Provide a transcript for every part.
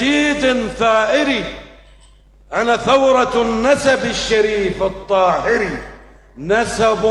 مجيد ثائري. أنا ثورة النسب الشريف الطاهري، نسب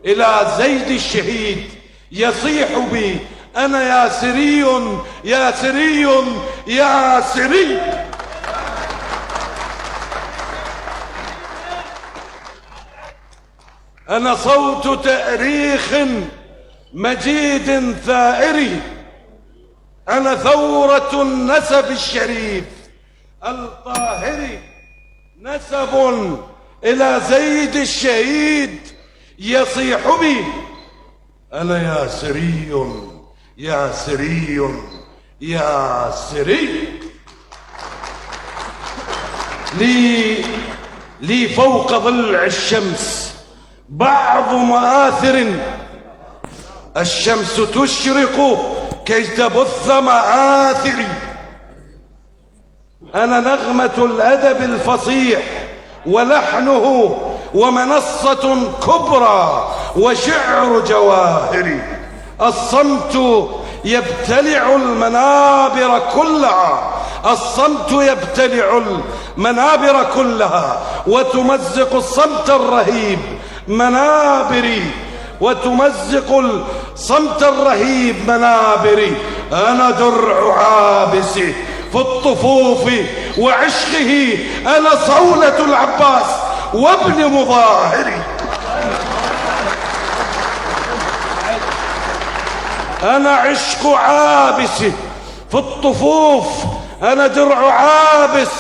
إلى زيد الشهيد يصيح بي أنا ياسري ياسري ياسري. أنا صوت تأريخ مجيد ثائري. أنا ثورة النسب الشريف الطاهري، نسب إلى زيد الشهيد يصيح بي أنا ياسري ياسري ياسري. لي فوق ضلع الشمس بعض مآثر، الشمس تشرق كي تبث مآثري. أنا نغمة الأدب الفصيح ولحنه ومنصة كبرى وشعر جواهري. الصمت يبتلع المنابر كلها، الصمت يبتلع المنابر كلها وتمزق الصمت الرهيب منابري، وتمزق الصمت الرهيب منابري. أنا درع عابس في الطفوف وعشقه، أنا صولة العباس وابن مظاهري. أنا عشق عابس في الطفوف، أنا درع عابس،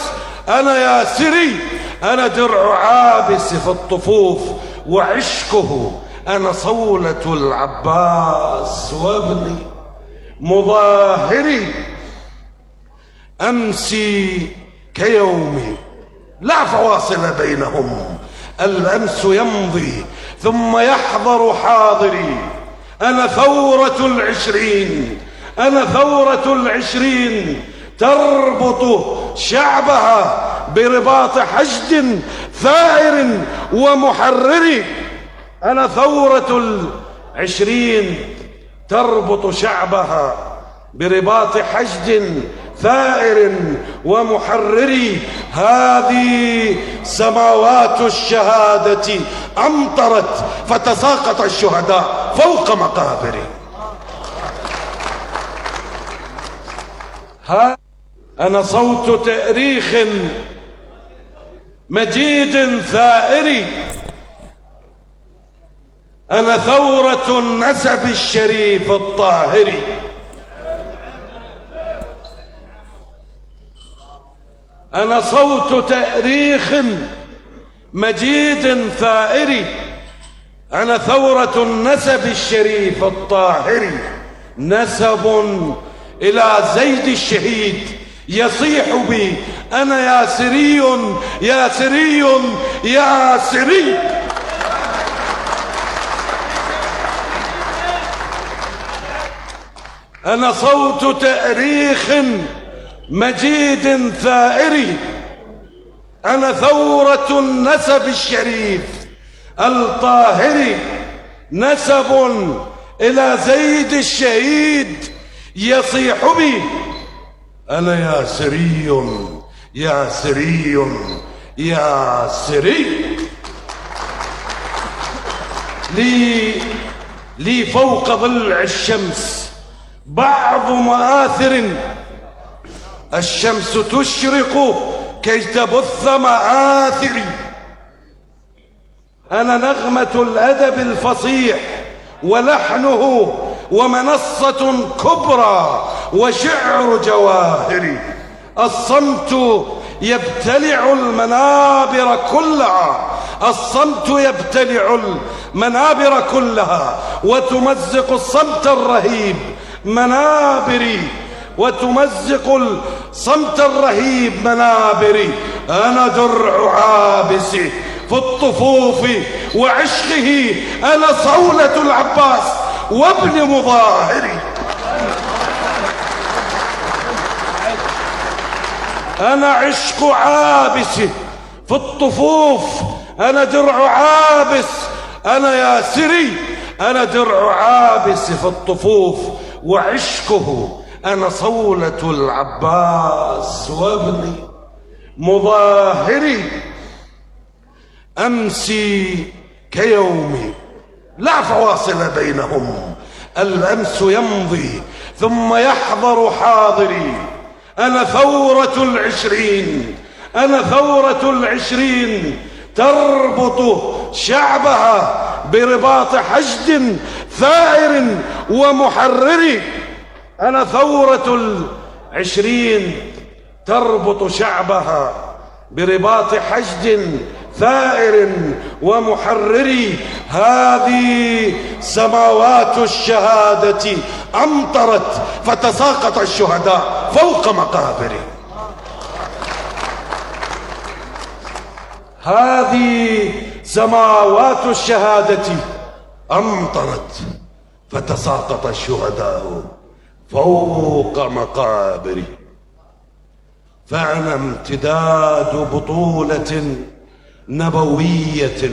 أنا ياسري. أنا درع عابس في الطفوف وعشقه، أنا صولة العباس وابن مظاهري. أمسي كيومي لا فواصل بينهم، الأمس يمضي ثم يحضر حاضري. أنا ثورة العشرين، أنا ثورة العشرين تربط شعبها برباط حشد ثائر ومحرر. أنا ثورة العشرين تربط شعبها برباط حشد ثائر ومحرر. هذه سماوات الشهادة أمطرت فتساقط الشهداء فوق مقابري. أنا صوت تأريخ مجيد ثائري. أنا ثورة النسب الشريف الطاهري. أنا صوت تأريخ مجيد ثائري. أنا ثورة النسب الشريف الطاهري، نسب إلى زيد الشهيد يصيح بي أنا ياسري ياسري ياسري. أنا صوت تأريخ مجيد ثائري. أنا ثورة النسب الشريف الطاهري، نسب إلى زيد الشهيد يصيح بي أنا ياسري ياسري ياسري. لي فوق ضلع الشمس بعض مآثر، الشمس تشرق كي تبث مآثري. أنا نغمة الأدب الفصيح ولحنه ومنصة كبرى وشعر جواهري. الصمت يبتلع المنابر كلها، الصمت يبتلع المنابر كلها وتمزق الصمت الرهيب منابري، وتمزق الصمت الرهيب منابري. أنا درع عابس في الطفوف وعشقه، أنا صولة العباس وابن مظاهري. أنا عشق عابس في الطفوف، أنا درع عابس، أنا ياسري. أنا درع عابس في الطفوف وعشقه، أنا صولة العباس وابني مظاهري، أمسي كيومي لا فواصل بينهم، الأمس يمضي ثم يحضر حاضري. أنا ثورة العشرين، أنا ثورة العشرين، تربط شعبها برباط حشد ثائر ومحرر. أنا ثورة العشرين، تربط شعبها برباط حشد ثائر ومحرر. هذه سماوات الشهادة أمطرت فتساقط الشهداء فوق مقابرهم. هذه سماوات الشهادة أمطرت فتساقط الشهداء فوق مقابرهم. فأنا امتداد بطولة نبوية،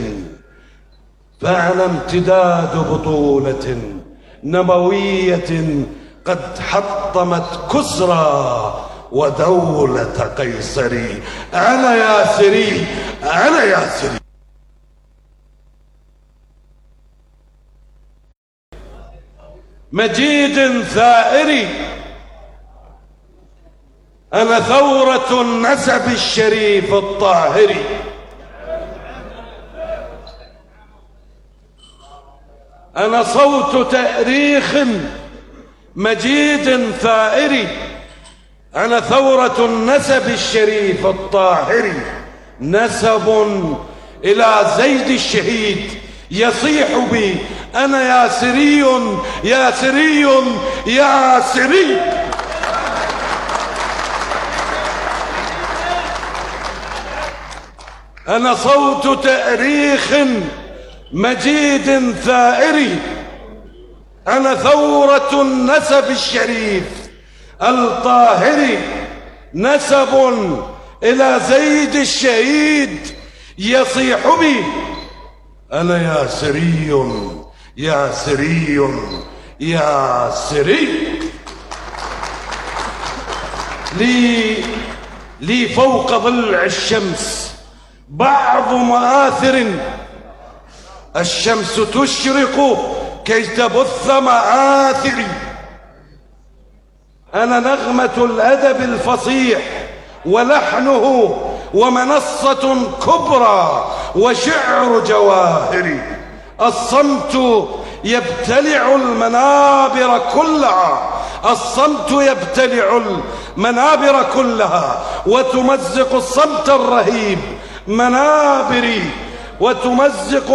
فأنا امتداد بطولة نبوية قد حطمت كسرى ودولة قيصري. أنا ياسري، أنا ياسري. مجيد ثائري، أنا ثورة النسب الشريف الطاهري. أنا صوت تأريخ مجيد ثائري، أنا ثورة النسب الشريف الطاهري. نسب إلى زيد الشهيد يصيح بي، أنا ياسري ياسري ياسري. أنا صوت تأريخ مجيد ثائري، أنا ثورة النسب الشريف الطاهري. نسب إلى زيد الشهيد يصيح بي، أنا ياسري ياسري ياسري. لي فوق ضلع الشمس بعض مآثر، الشمس تشرق كي تبث مآثري. أنا نغمة الأدب الفصيح ولحنه ومنصة كبرى وشعر جواهري. الصمت يبتلع المنابر كلها، الصمت يبتلع المنابر كلها، وتمزق الصمت الرهيب منابري، وتمزق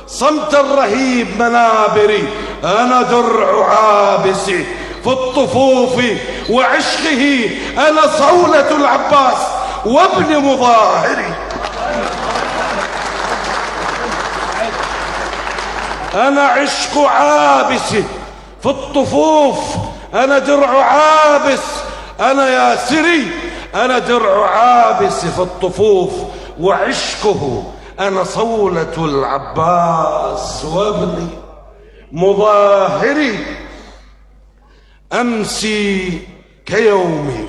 الصمت الرهيب منابري. أنا درع عابس في الطفوف وعشقه، أنا صولة العباس وابن مظاهري. أنا عشق عابس في الطفوف، أنا درع عابس، أنا ياسري، أنا درع عابس في الطفوف وعشقه، أنا صولة العباس وابن مظاهري. أمسي كيومي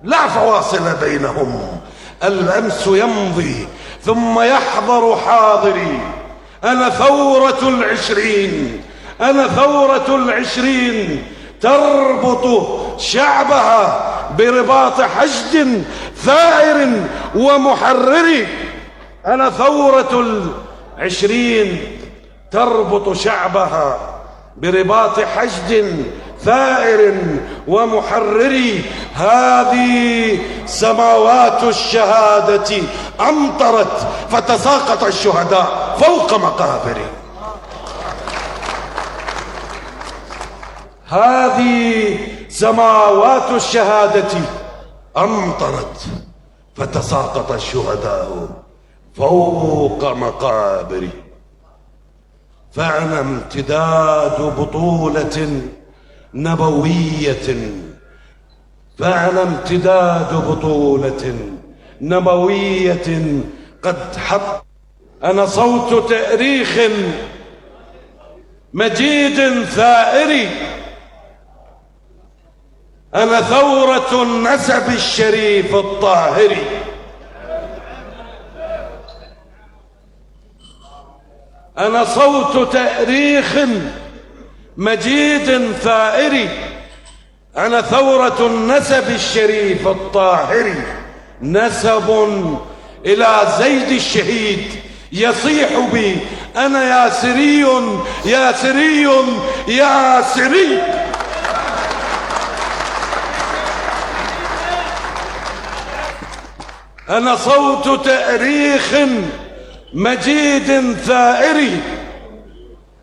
لا فواصل بينهم، الأمس يمضي ثم يحضر حاضري. أنا ثورة العشرين، أنا ثورة العشرين، تربط شعبها برباط حشد ثائر ومحرر. أنا ثورة العشرين، تربط شعبها برباط حشد ثائر ومحرر. هذه سماوات الشهادة أمطرت فتساقط الشهداء فوق مقابرهم. هذه سماوات الشهادة أمطرت فتساقط الشهداء فوق مقابرهم. فأنا امتداد بطولة نبوية، فأنا امتداد بطولة نبوية قد حط. أنا صوت تأريخ مجيد ثائري، أنا ثورة النسب الشريف الطاهري. أنا صوت تأريخ مجيد ثائري. أنا ثورة النسب الشريف الطاهري. نسب إلى زيد الشهيد يصيح بي أنا ياسري ياسري ياسري. أنا صوت تأريخ مجيد ثائري.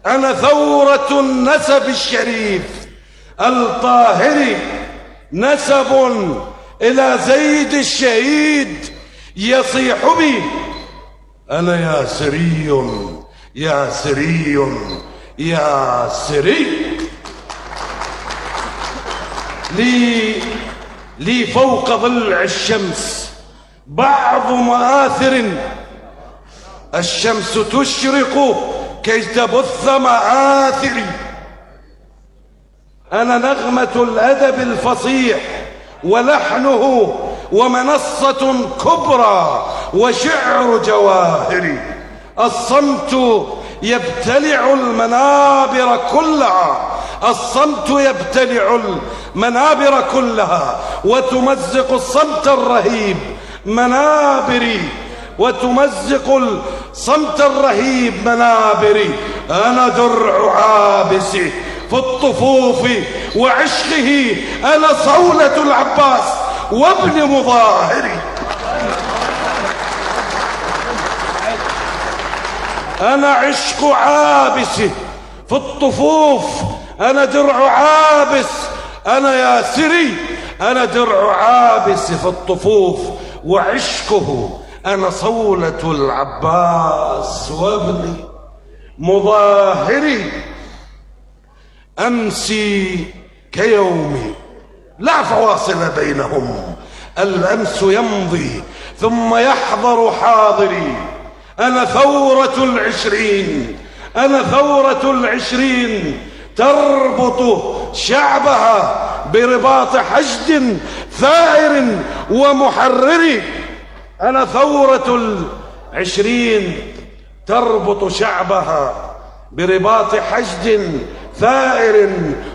أنا ثورة النسب الشريف الطاهري. نسب إلى زيد الشهيد يصيح بي أنا ياسري ياسري ياسري. لي فوق ضلع الشمس بعض مآثر. الشمس تشرق كي تبث مآثري. أنا نغمة الأدب الفصيح ولحنه ومنصة كبرى وشعر جواهري. الصمت يبتلع المنابر كلها. الصمت يبتلع المنابر كلها وتمزق الصمت الرهيب منابري. وتمزق الصمت الرهيب منابري. أنا درع عابس في الطفوف وعشقه. أنا صولة العباس وابن مظاهري. أنا عشق عابس في الطفوف. أنا درع عابس. أنا ياسري. أنا درع عابس في الطفوف وعشقه. أنا صولة العباس وابن مظاهري. أمسي كيومي لا فواصل بينهم. الأمس يمضي ثم يحضر حاضري. أنا ثورة العشرين. أنا ثورة العشرين تربط شعبها برباط حشد ثائر ومحرر. أنا ثورة العشرين تربط شعبها برباط حشد ثائر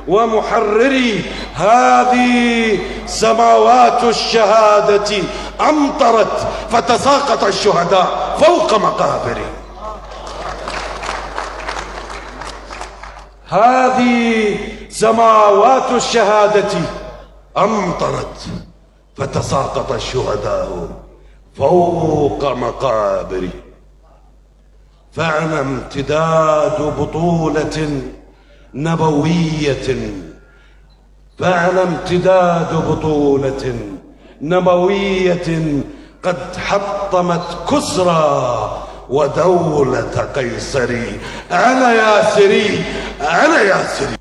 ومحرر. هذه سماوات الشهادة أمطرت فتساقط الشهداء فوق مقابري. هذه سماوات الشهادة أمطرت فتساقط الشهداء فوق مقابري. فأنا امتداد بطولة نبوية. فأنا امتداد بطولة نبوية قد حطمت كسرى ودولة قيصري. أنا ياسري. أنا ياسري.